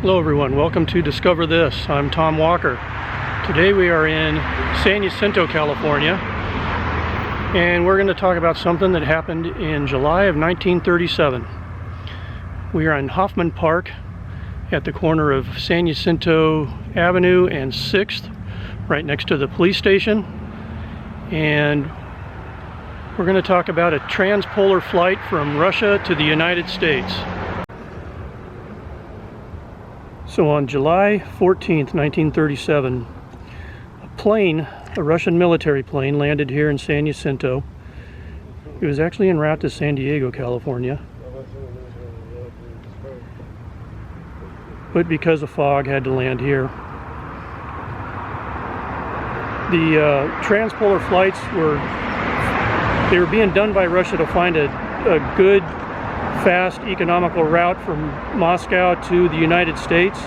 Hello everyone, welcome to Discover This. I'm Tom Walker. Today we are in San Jacinto, California, and we're going to talk about something that happened in July of 1937. We are in Hoffman Park at the corner of San Jacinto Avenue and 6th, right next to the police station, and we're going to talk about a transpolar flight from Russia to the United States. So on July 14th, 1937, a Russian military plane landed here in San Jacinto. It was actually en route to San Diego, California, but because of fog had to land here. The transpolar flights were being done by Russia to find a good, fast, economical route from Moscow to the United States.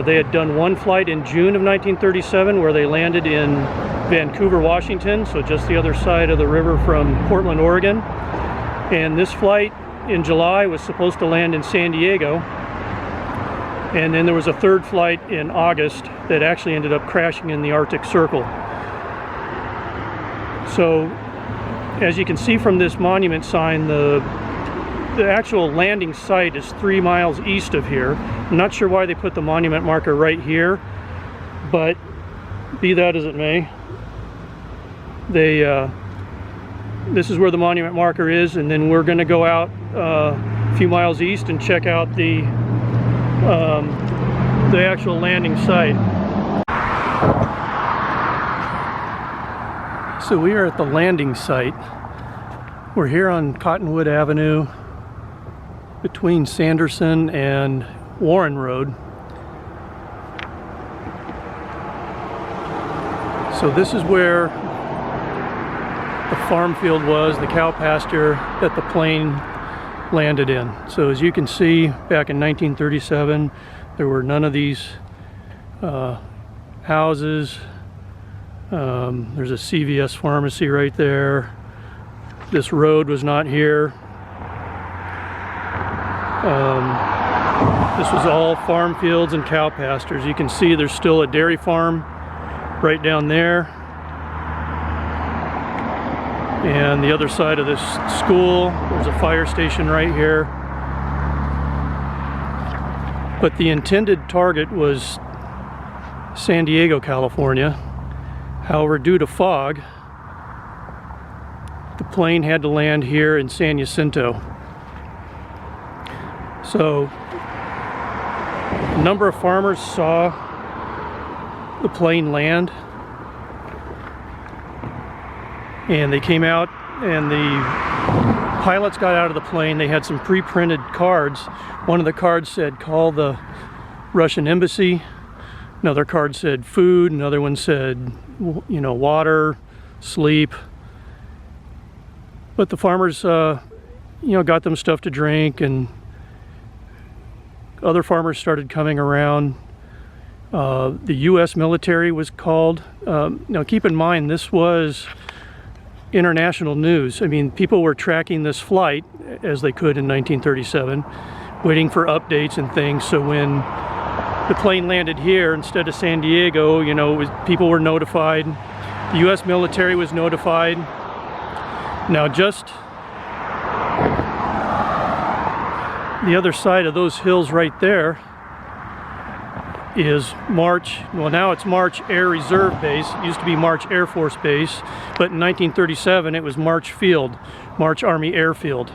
They had done one flight in June of 1937 where they landed in Vancouver, Washington, so just the other side of the river from Portland, Oregon. And this flight in July was supposed to land in San Diego. And then there was a third flight in August that actually ended up crashing in the Arctic Circle. So, as you can see from this monument sign, the actual landing site is 3 miles east of here. I'm not sure why they put the monument marker right here, but be that as it may, this is where the monument marker is, and then we're going to go out a few miles east and check out the actual landing site. So we are at the landing site. We're here on Cottonwood Avenue between Sanderson and Warren Road. So this is where the farm field was, the cow pasture that the plane landed in. So as you can see, back in 1937, there were none of these houses. There's a CVS pharmacy right there. This road was not here. This was all farm fields and cow pastures. You can see there's still a dairy farm right down there. And the other side of this school, there's a fire station right here. But the intended target was San Diego, California. However, due to fog, the plane had to land here in San Jacinto. So a number of farmers saw the plane land, and they came out, and the pilots got out of the plane. They had some pre-printed cards. One of the cards said, "Call the Russian embassy." Another card said food. Another one said, you know, water, sleep. But the farmers, got them stuff to drink, and other farmers started coming around. The U.S. military was called. Now keep in mind, this was international news. I mean, people were tracking this flight as they could in 1937, waiting for updates and things. So when the plane landed here instead of San Diego, people were notified. The U.S. military was notified. Now just the other side of those hills right there is now it's March Air Reserve Base. It used to be March Air Force Base, but in 1937 it was March Field, March Army Airfield.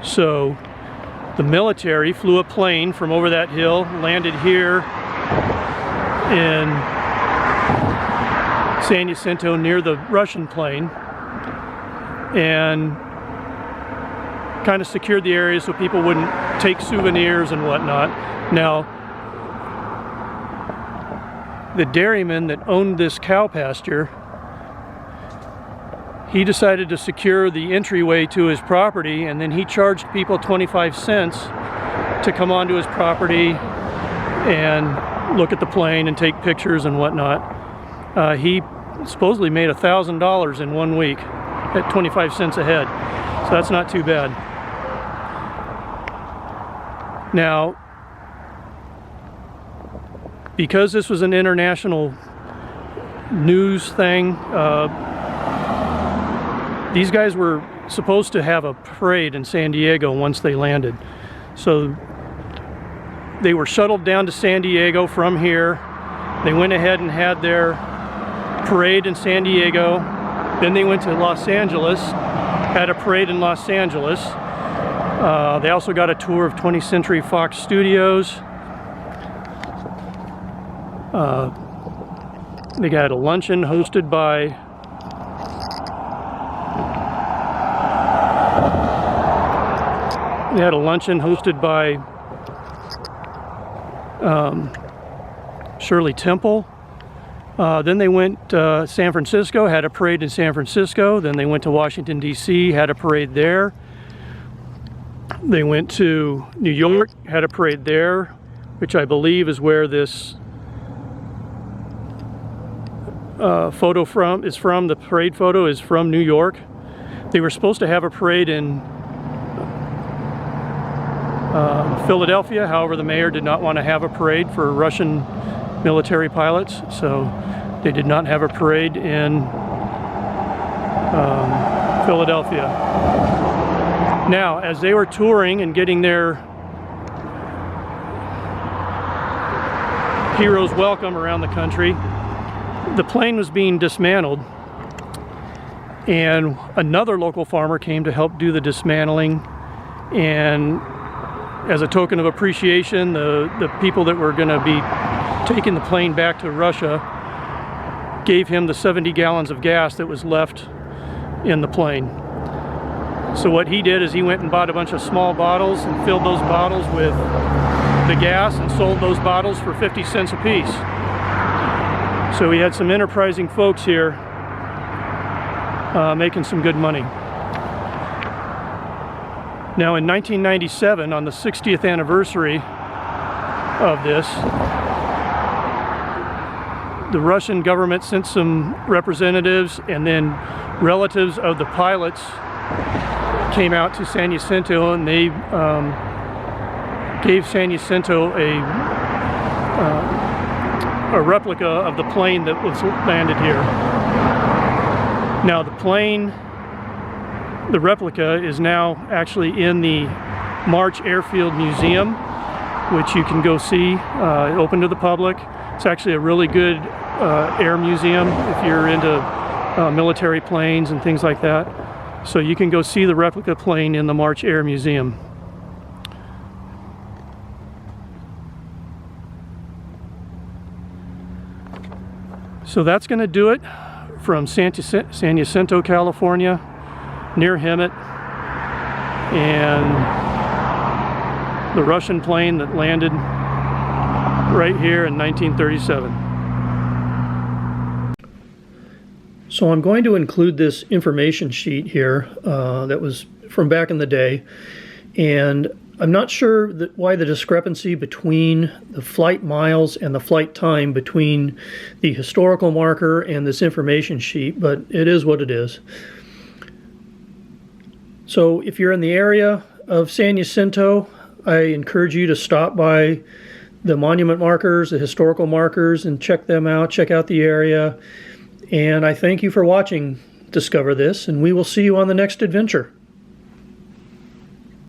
So the military flew a plane from over that hill, landed here in San Jacinto near the Russian plane, and kind of secured the area so people wouldn't take souvenirs and whatnot. Now, the dairyman that owned this cow pasture, he decided to secure the entryway to his property, and then he charged people 25 cents to come onto his property and look at the plane and take pictures and whatnot. He supposedly made $1,000 in 1 week at 25 cents a head, so that's not too bad. Now, because this was an international news thing, these guys were supposed to have a parade in San Diego once they landed. So they were shuttled down to San Diego from here. They went ahead and had their parade in San Diego. Then they went to Los Angeles, had a parade in Los Angeles. They also got a tour of 20th Century Fox Studios. They got a luncheon hosted by Shirley Temple. Then they went San Francisco, had a parade in San Francisco. Then they went to Washington, D.C., had a parade there. They went to New York, had a parade there, which I believe is where this photo is from. The parade photo is from New York. They were supposed to have a parade in Philadelphia. However, the mayor did not want to have a parade for Russian military pilots, so they did not have a parade in Philadelphia. Now, as they were touring and getting their heroes welcome around the country, the plane was being dismantled, and another local farmer came to help do the dismantling. And as a token of appreciation, the people that were going to be taking the plane back to Russia gave him the 70 gallons of gas that was left in the plane. So what he did is he went and bought a bunch of small bottles and filled those bottles with the gas and sold those bottles for 50 cents a piece. So we had some enterprising folks here making some good money. Now in 1997, on the 60th anniversary of this, the Russian government sent some representatives, and then relatives of the pilots came out to San Jacinto, and they gave San Jacinto a replica of the plane that was landed here. Now the plane, the replica, is now actually in the March Airfield Museum, which you can go see, open to the public. It's actually a really good air museum if you're into military planes and things like that. So you can go see the replica plane in the March Air Museum. So that's going to do it from San Jacinto, California, near Hemet, and the Russian plane that landed right here in 1937. So I'm going to include this information sheet here that was from back in the day, and I'm not sure why the discrepancy between the flight miles and the flight time between the historical marker and this information sheet, but it is what it is. So if you're in the area of San Jacinto, I encourage you to stop by the monument markers, the historical markers, and check them out, check out the area. And I thank you for watching Discover This, and we will see you on the next adventure.